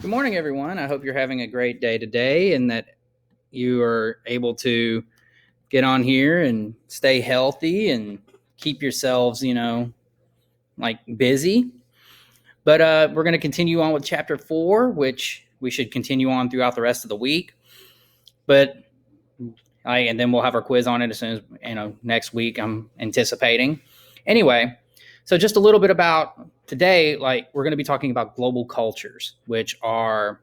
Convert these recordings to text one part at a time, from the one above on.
Good morning, everyone. I hope you're having a great day today and that you are able to get on here and stay healthy and keep yourselves, like busy. But we're going to continue on with chapter 4, which we should continue on throughout the rest of the week. But and then we'll have our quiz on it as soon as, next week, I'm anticipating. Anyway, so just a little bit about today, we're going to be talking about global cultures, which are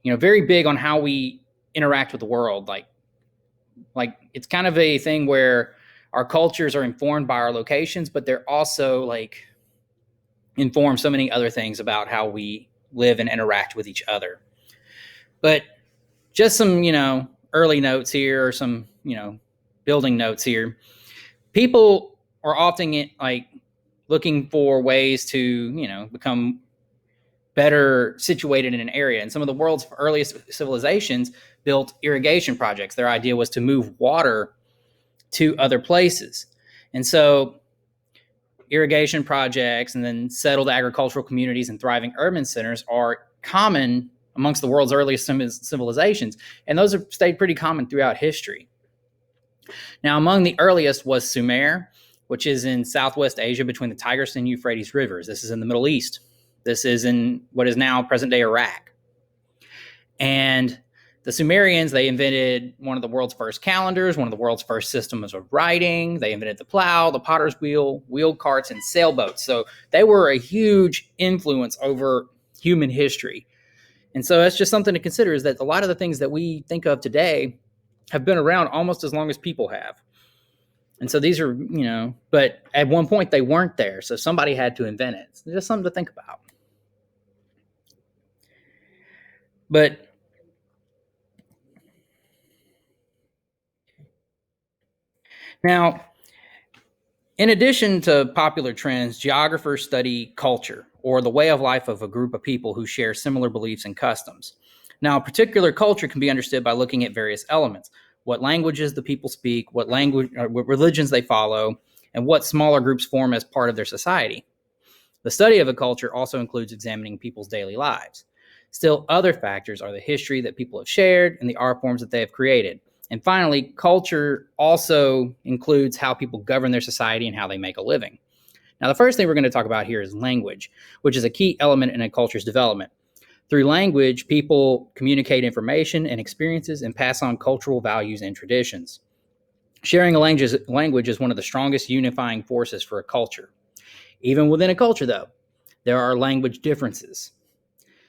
very big on how we interact with the world. Like it's kind of a thing where our cultures are informed by our locations, but they're also inform so many other things about how we live and interact with each other. But just some, early notes here, or some, building notes here. People are often looking for ways to, become better situated in an area. And some of the world's earliest civilizations built irrigation projects. Their idea was to move water to other places. And so irrigation projects and then settled agricultural communities and thriving urban centers are common amongst the world's earliest civilizations. And those have stayed pretty common throughout history. Now, among the earliest was Sumer, which is in Southwest Asia between the Tigris and Euphrates rivers. This is in the Middle East. This is in what is now present-day Iraq. And the Sumerians, they invented one of the world's first calendars, one of the world's first systems of writing. They invented the plow, the potter's wheel, wheeled carts, and sailboats. So they were a huge influence over human history. And so that's just something to consider, is that a lot of the things that we think of today have been around almost as long as people have. And so these are, but at one point they weren't there. So somebody had to invent it. It's just something to think about. But now, in addition to popular trends, geographers study culture, or the way of life of a group of people who share similar beliefs and customs. Now, a particular culture can be understood by looking at various elements: what languages the people speak, what religions they follow, and what smaller groups form as part of their society. The study of a culture also includes examining people's daily lives. Still, other factors are the history that people have shared and the art forms that they have created. And finally, culture also includes how people govern their society and how they make a living. Now, the first thing we're going to talk about here is language, which is a key element in a culture's development. Through language, people communicate information and experiences and pass on cultural values and traditions. Sharing a language is one of the strongest unifying forces for a culture. Even within a culture, though, there are language differences.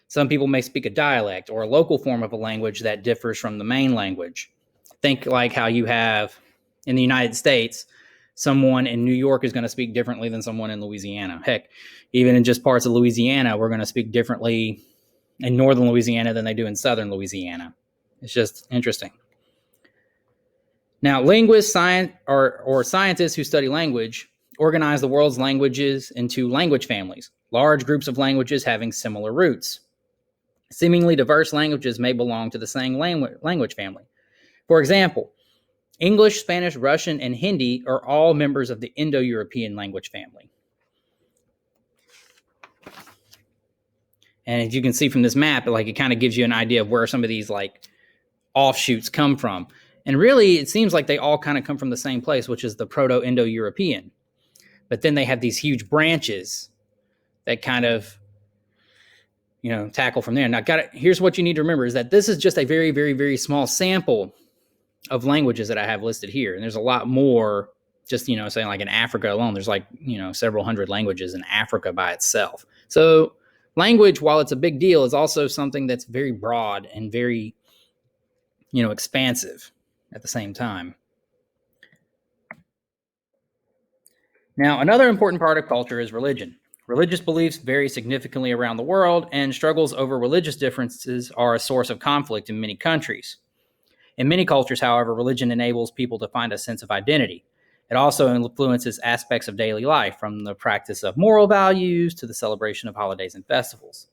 Some people may speak a dialect or a local form of a language that differs from the main language. Think like how you have in the United States, someone in New York is going to speak differently than someone in Louisiana. Heck, even in just parts of Louisiana, we're going to speak differently in northern Louisiana than they do in southern Louisiana. It's just interesting. Now, linguists, or scientists who study language organize the world's languages into language families, large groups of languages having similar roots. Seemingly diverse languages may belong to the same language family. For example, English, Spanish, Russian, and Hindi are all members of the Indo-European language family. And as you can see from this map, it kind of gives you an idea of where some of these offshoots come from. And really, it seems like they all kind of come from the same place, which is the Proto-Indo-European. But then they have these huge branches that kind of, tackle from there. Now, here's what you need to remember, is that this is just a very, very, very small sample of languages that I have listed here. And there's a lot more, just, saying like in Africa alone, there's several hundred languages in Africa by itself. So language, while it's a big deal, is also something that's very broad and very, expansive at the same time. Now, another important part of culture is religion. Religious beliefs vary significantly around the world, and struggles over religious differences are a source of conflict in many countries. In many cultures, however, religion enables people to find a sense of identity. It also influences aspects of daily life, from the practice of moral values to the celebration of holidays and festivals.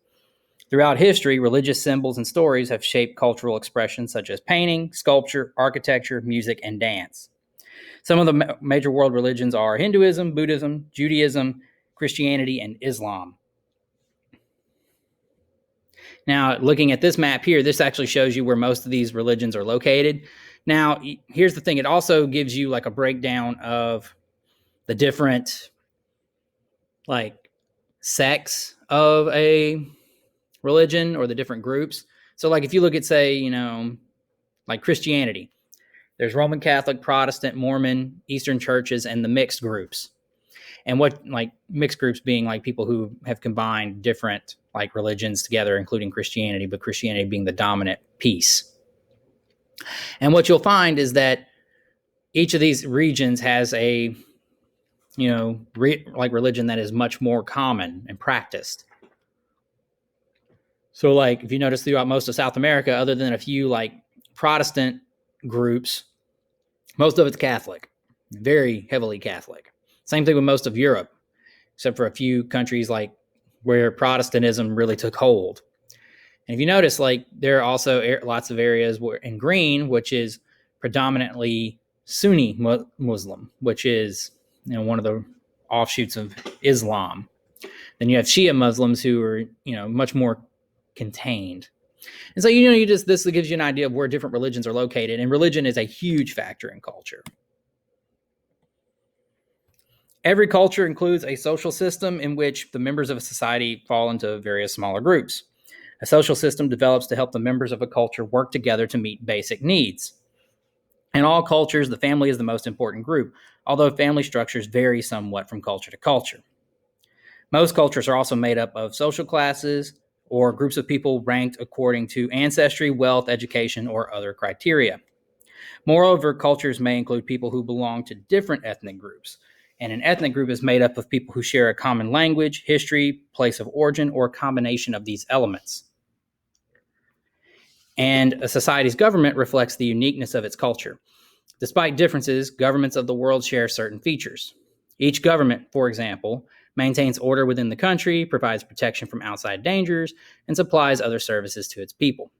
Throughout history, religious symbols and stories have shaped cultural expressions such as painting, sculpture, architecture, music, and dance. Some of the major world religions are Hinduism, Buddhism, Judaism, Christianity, and Islam. Now, looking at this map here, this actually shows you where most of these religions are located. Now, here's the thing. It also gives you like a breakdown of the different like sects of a religion or the different groups. So like if you look at, say, like Christianity, there's Roman Catholic, Protestant, Mormon, Eastern churches, and the mixed groups. And what like mixed groups being like people who have combined different like religions together, including Christianity, but Christianity being the dominant piece. And what you'll find is that each of these regions has a, like religion that is much more common and practiced. So like if you notice throughout most of South America, other than a few like Protestant groups, most of it's Catholic, very heavily Catholic. Same thing with most of Europe, except for a few countries like where Protestantism really took hold. And if you notice, like there are also lots of areas where in green, which is predominantly Sunni Muslim, which is one of the offshoots of Islam. Then you have Shia Muslims who are much more contained. And so this gives you an idea of where different religions are located, and religion is a huge factor in culture. Every culture includes a social system in which the members of a society fall into various smaller groups. A social system develops to help the members of a culture work together to meet basic needs. In all cultures, the family is the most important group, although family structures vary somewhat from culture to culture. Most cultures are also made up of social classes or groups of people ranked according to ancestry, wealth, education, or other criteria. Moreover, cultures may include people who belong to different ethnic groups. And an ethnic group is made up of people who share a common language, history, place of origin, or a combination of these elements. And a society's government reflects the uniqueness of its culture. Despite differences, governments of the world share certain features. Each government, for example, maintains order within the country, provides protection from outside dangers, and supplies other services to its people.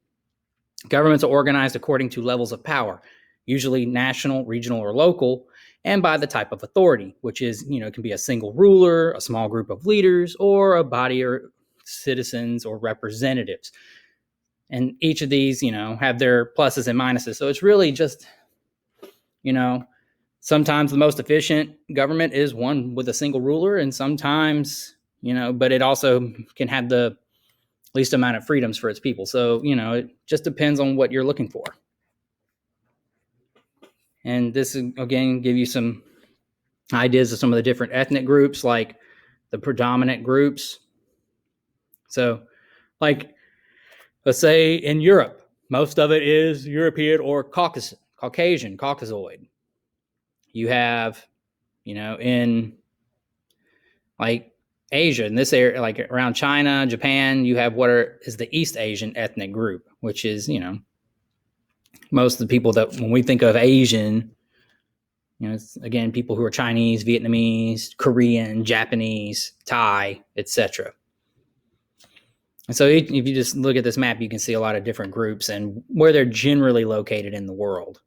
Governments are organized according to levels of power, usually national, regional, or local, and by the type of authority, which is, it can be a single ruler, a small group of leaders, or a body or citizens or representatives. And each of these, have their pluses and minuses. So it's really just, sometimes the most efficient government is one with a single ruler, and sometimes, but it also can have the least amount of freedoms for its people. So, it just depends on what you're looking for. And this, again, give you some ideas of some of the different ethnic groups, like the predominant groups. So, like, let's say in Europe, most of it is European or Caucasian, Caucasoid. You have, in like Asia, in this area, like around China, Japan, you have is the East Asian ethnic group, which is, most of the people that when we think of Asian, it's, again, people who are Chinese, Vietnamese, Korean, Japanese, Thai, etc. And so if you just look at this map, you can see a lot of different groups and where they're generally located in the world.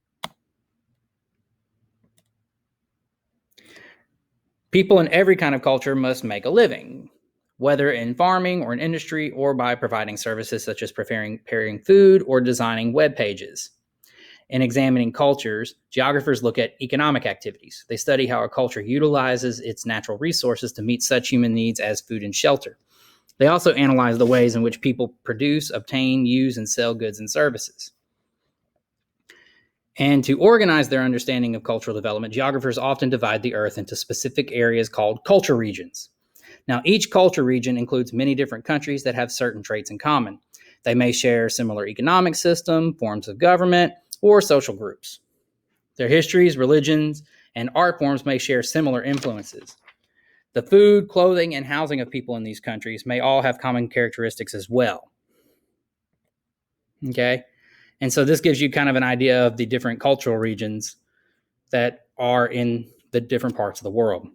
People in every kind of culture must make a living, whether in farming or in industry or by providing services such as preparing food or designing web pages. In examining cultures, geographers look at economic activities. They study how a culture utilizes its natural resources to meet such human needs as food and shelter. They also analyze the ways in which people produce, obtain, use, and sell goods and services. And to organize their understanding of cultural development, geographers often divide the earth into specific areas called culture regions. Now, each culture region includes many different countries that have certain traits in common. They may share similar economic system, forms of government, or social groups. Their histories, religions, and art forms may share similar influences. The food, clothing, and housing of people in these countries may all have common characteristics as well. Okay? And so this gives you kind of an idea of the different cultural regions that are in the different parts of the world.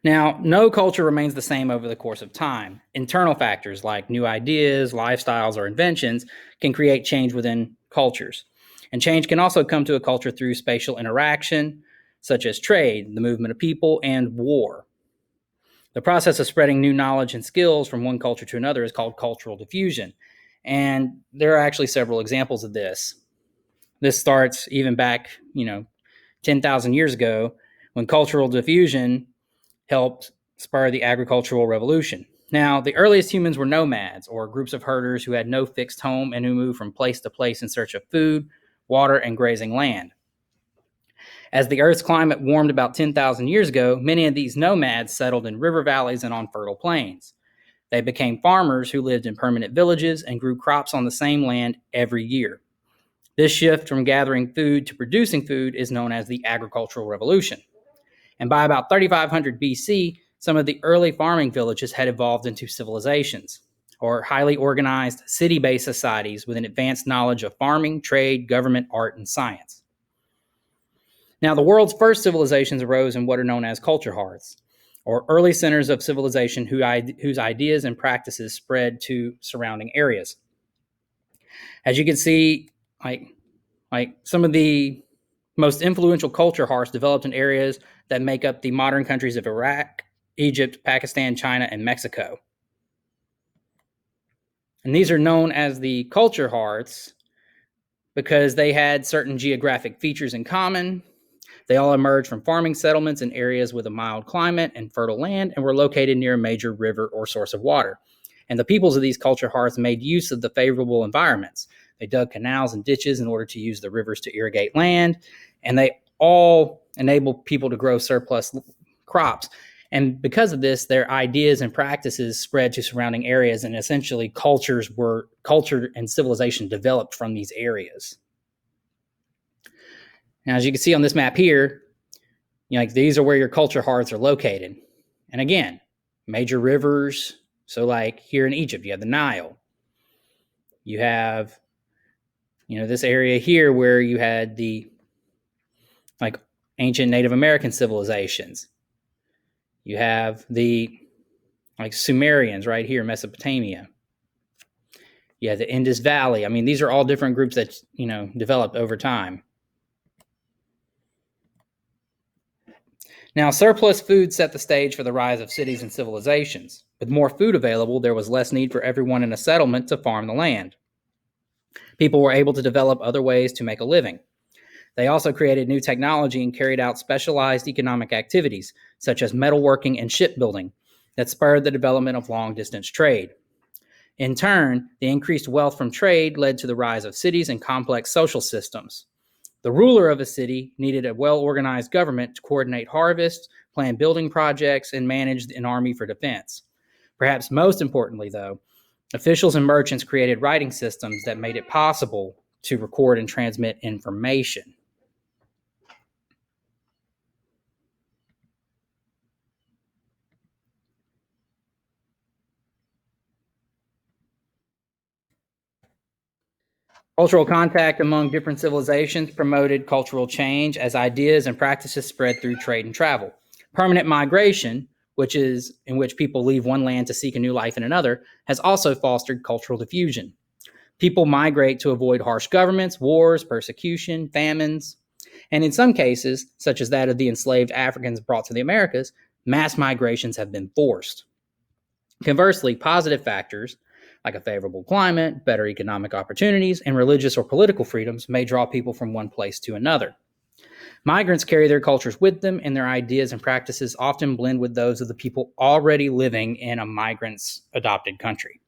Now, no culture remains the same over the course of time. Internal factors like new ideas, lifestyles, or inventions can create change within cultures. And change can also come to a culture through spatial interaction, such as trade, the movement of people, and war. The process of spreading new knowledge and skills from one culture to another is called cultural diffusion. And there are actually several examples of this. This starts even back, 10,000 years ago when cultural diffusion helped spur the agricultural revolution. Now, the earliest humans were nomads, or groups of herders who had no fixed home and who moved from place to place in search of food, water, and grazing land. As the Earth's climate warmed about 10,000 years ago, many of these nomads settled in river valleys and on fertile plains. They became farmers who lived in permanent villages and grew crops on the same land every year. This shift from gathering food to producing food is known as the agricultural revolution. And by about 3500 BC, some of the early farming villages had evolved into civilizations, or highly organized city-based societies with an advanced knowledge of farming, trade, government, art, and science. Now, the world's first civilizations arose in what are known as culture hearths, or early centers of civilization whose ideas and practices spread to surrounding areas. As you can see, like some of the most influential culture hearths developed in areas that make up the modern countries of Iraq, Egypt, Pakistan, China, and Mexico. And these are known as the culture hearths because they had certain geographic features in common. They all emerged from farming settlements in areas with a mild climate and fertile land and were located near a major river or source of water. And the peoples of these culture hearths made use of the favorable environments. They dug canals and ditches in order to use the rivers to irrigate land, and they all enabled people to grow surplus crops. And because of this, their ideas and practices spread to surrounding areas, and essentially culture and civilization developed from these areas. Now, as you can see on this map here, these are where your culture hearths are located. And again, major rivers. So like here in Egypt, you have the Nile. You have, this area here where you had the ancient Native American civilizations. You have the Sumerians right here, Mesopotamia. You have the Indus Valley. I mean, these are all different groups that, developed over time. Now, surplus food set the stage for the rise of cities and civilizations. With more food available, there was less need for everyone in a settlement to farm the land. People were able to develop other ways to make a living. They also created new technology and carried out specialized economic activities, such as metalworking and shipbuilding, that spurred the development of long-distance trade. In turn, the increased wealth from trade led to the rise of cities and complex social systems. The ruler of a city needed a well-organized government to coordinate harvests, plan building projects, and manage an army for defense. Perhaps most importantly, though, officials and merchants created writing systems that made it possible to record and transmit information. Cultural contact among different civilizations promoted cultural change as ideas and practices spread through trade and travel. Permanent migration, which is in which people leave one land to seek a new life in another, has also fostered cultural diffusion. People migrate to avoid harsh governments, wars, persecution, famines, and in some cases, such as that of the enslaved Africans brought to the Americas, mass migrations have been forced. Conversely, positive factors like a favorable climate, better economic opportunities, and religious or political freedoms may draw people from one place to another. Migrants carry their cultures with them, and their ideas and practices often blend with those of the people already living in a migrant's adopted country.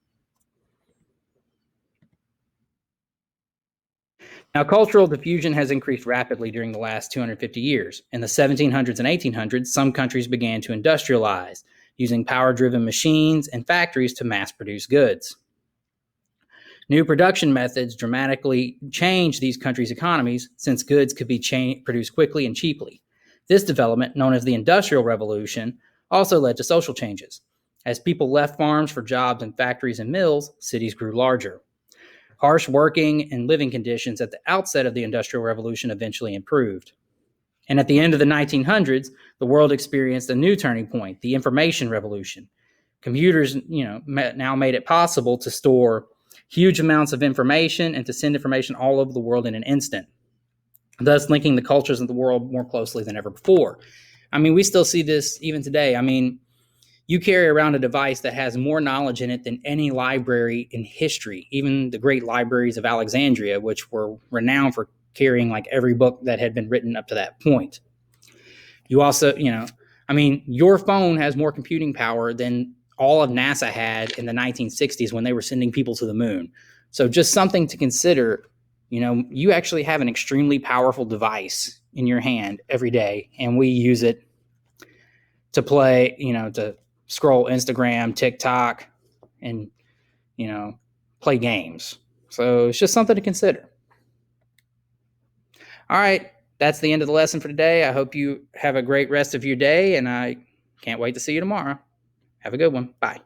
Now, cultural diffusion has increased rapidly during the last 250 years. In the 1700s and 1800s, some countries began to industrialize, using power-driven machines and factories to mass-produce goods. New production methods dramatically changed these countries' economies since goods could be produced quickly and cheaply. This development, known as the Industrial Revolution, also led to social changes. As people left farms for jobs in factories and mills, cities grew larger. Harsh working and living conditions at the outset of the Industrial Revolution eventually improved. And at the end of the 1900s, the world experienced a new turning point, the Information Revolution. Computers, now made it possible to store huge amounts of information and to send information all over the world in an instant, thus linking the cultures of the world more closely than ever before. I mean, we still see this even today. I mean, You carry around a device that has more knowledge in it than any library in history, even the great libraries of Alexandria, which were renowned for carrying like every book that had been written up to that point. You also, your phone has more computing power than all of NASA had in the 1960s when they were sending people to the moon. So just something to consider. You actually have an extremely powerful device in your hand every day, and we use it to play, to scroll Instagram, TikTok, and, play games. So it's just something to consider. All right. That's the end of the lesson for today. I hope you have a great rest of your day, and I can't wait to see you tomorrow. Have a good one. Bye.